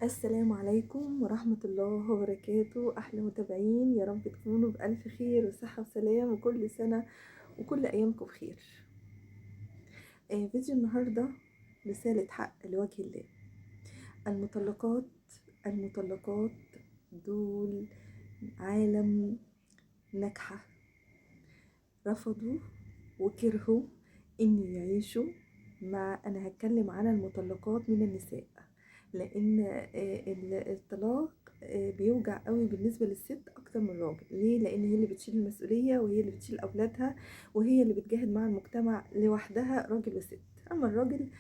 السلام عليكم ورحمة الله وبركاته. أحلى متابعين، يا رب تكونوا بألف خير وصحة وسلام وكل سنة وكل أيامكم بخير. فيديو النهاردة رسالة حق لوجه الله. المطلقات المطلقات دول عالم ناجحة، رفضوا وكرهوا إن يعيشوا أنا هتكلم عن المطلقات من النساء، لأن الطلاق بيوجع قوي بالنسبة للست أكتر من الراجل. ليه؟ لأن هي اللي بتشيل المسؤولية وهي اللي بتشيل أولادها وهي اللي بتجاهد مع المجتمع لوحدها، راجل وست. أما الراجل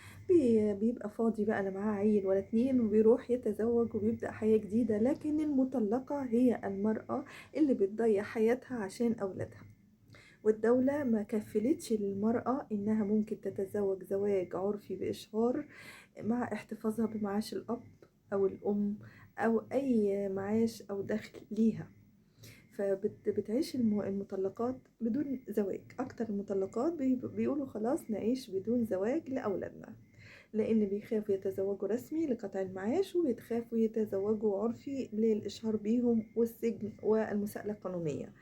بيبقى فاضي بقى، لا معاه عيل ولا اتنين، وبيروح يتزوج وبيبدأ حياة جديدة. لكن المطلقة هي المرأة اللي بتضيع حياتها عشان أولادها، والدولة ما كفلتش للمرأة إنها ممكن تتزوج زواج عرفي بإشهار مع احتفاظها بمعاش الأب أو الأم أو أي معاش أو دخل ليها. فبتعيش المطلقات بدون زواج. أكتر المطلقات بيقولوا خلاص نعيش بدون زواج لأولادنا، لأن بيخافوا يتزوجوا رسمي لقطع المعاش، وبيخافوا يتزوجوا عرفي للإشهار بيهم والسجن والمساءلة القانونية.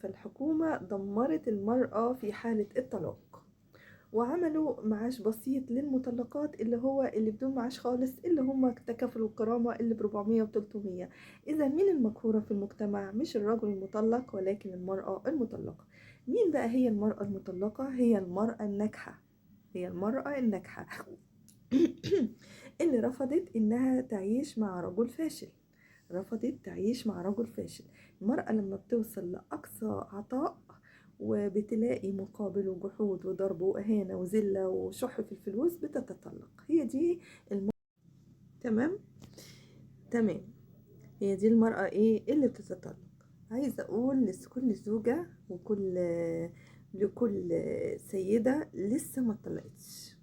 فالحكومة دمرت المرأة في حالة الطلاق، وعملوا معاش بسيط للمطلقات اللي هو اللي بدون معاش خالص، اللي هم تكافلوا الكرامة اللي ب400 و300. إذا مين المقهورة في المجتمع؟ مش الرجل المطلق ولكن المرأة المطلقة. مين بقى هي المرأة المطلقة؟ هي المرأة الناجحة، هي المرأة الناجحة اللي رفضت إنها تعيش مع رجل فاشل، رفضت تعيش مع رجل فاشل. المرأة لما بتوصل لأقصى عطاء وبتلاقي مقابله جحود وضرب وإهانة وذلة وشح في الفلوس بتتطلق. هي دي تمام تمام، هي دي المرأة ايه اللي بتتطلق. عايزة اقول لكل زوجة لكل سيدة لسه ما اتطلقتش،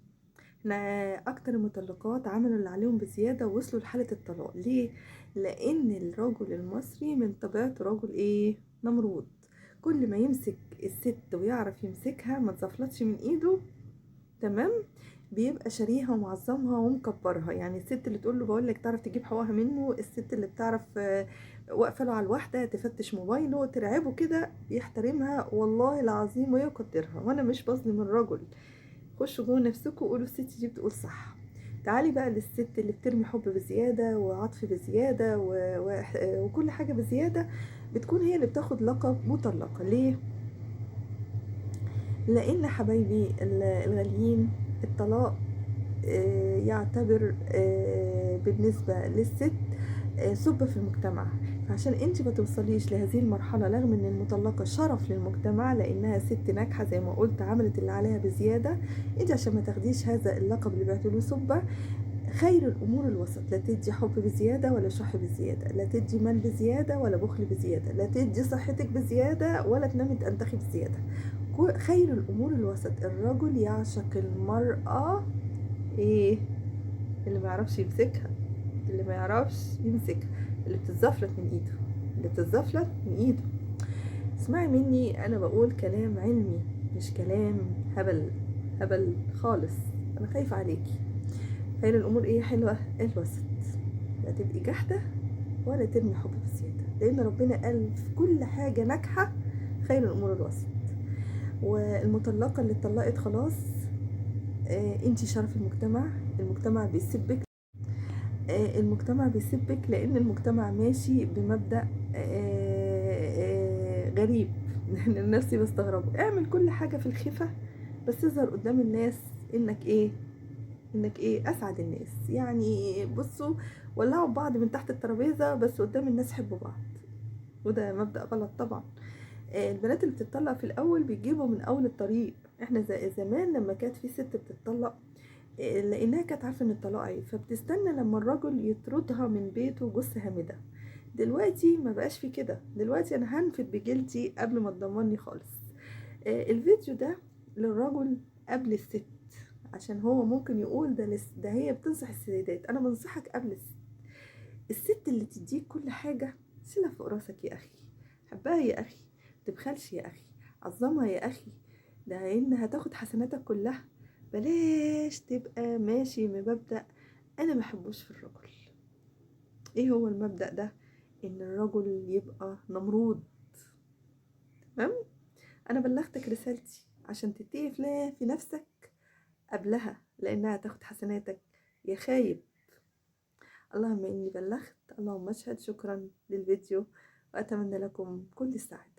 احنا اكتر المطلقات عملوا اللي عليهم بزيادة ووصلوا لحالة الطلاق. ليه؟ لان الرجل المصري من طبيعته رجل ايه؟ نمرود. كل ما يمسك الست ويعرف يمسكها ما تزفلتش من ايده، تمام، بيبقى شاريها ومعظمها ومكبرها. يعني الست اللي تقول له بقول لك تعرف تجيب حقوقها منه، الست اللي بتعرف واقفه له على الواحده تفتش موبايله ترعبه كده، يحترمها والله العظيم ويقدرها. وانا مش بظلم الرجل، خشوا جوه نفسكم وقولوا الست دي بتقول صح. تعالي بقى للست اللي بترمي حب بزياده وعطف بزياده وكل حاجه بزياده، بتكون هي اللي بتاخد لقب مطلقه. ليه؟ لان حبايبي الغاليين، الطلاق يعتبر بالنسبة للست سب في المجتمع. فعشان انت ما توصليش لهذه المرحلة، رغم ان المطلقة شرف للمجتمع لانها ست ناجحة زي ما قلت عملت اللي عليها بزيادة، انت عشان ما تاخديش هذا اللقب اللي بعتله سبة، خير الامور الوسط. لا تدي حب بزيادة ولا شح بزيادة، لا تدي مال بزيادة ولا بخل بزيادة، لا تدي صحتك بزيادة ولا تنامي تنتخي بزيادة. خير الامور الوسط. الرجل يعشق المرأة ايه؟ اللي ما يعرفش يمسكها، اللي ما يعرفش يمسكها، اللي بتتزفلت من ايده، اللي بتتزفلت من ايده. اسمعي مني، انا بقول كلام علمي مش كلام هبل، هبل خالص. انا خايفة عليكي. خير الامور ايه؟ حلوة الوسط. لا تبقي جحدة ولا ترمي حب بزيادة، لان ربنا قال في كل حاجة ناجحة خير الامور الوسط. والمطلقة اللي اتطلقت خلاص، انتي شرف المجتمع. المجتمع بيسبك، المجتمع بيسبك لان المجتمع ماشي بمبدأ غريب نفسي بستغربه. اعمل كل حاجة في الخفة بس تظهر قدام الناس انك ايه؟ انك ايه؟ اسعد الناس. يعني بصوا، ولعوا بعض من تحت الترابيزة بس قدام الناس حبوا بعض، وده مبدأ غلط طبعا. البنات اللي بتطلق في الاول بيجيبوا من اول الطريق. احنا زمان لما كانت في ست بتطلق لانها كانت عارفه ان الطلاق عيب، فبتستنى لما الرجل يطردها من بيته جثه هامده. دلوقتي ما بقاش في كده، دلوقتي انا هنفد بجلدي قبل ما تدمرني خالص. الفيديو ده للرجل قبل الست، عشان هو ممكن يقول ده هي بتنصح السيدات. انا بنصحك قبل الست. الست اللي تديك كل حاجه شيلها فوق راسك يا اخي، حبها يا اخي، متبخلش يا اخي، عظمها يا اخي، ده انها هتاخد حسناتك كلها. بلاش تبقى ماشي بمبدأ انا ما بحبوش في الرجل. ايه هو المبدأ ده؟ ان الرجل يبقى نمرود. تمام. انا بلغتك رسالتي عشان تتقي في الله في نفسك قبلها، لانها تاخد حسناتك يا خايب. اللهم اني بلغت، اللهم اشهد. شكرا للفيديو واتمنى لكم كل السعادة.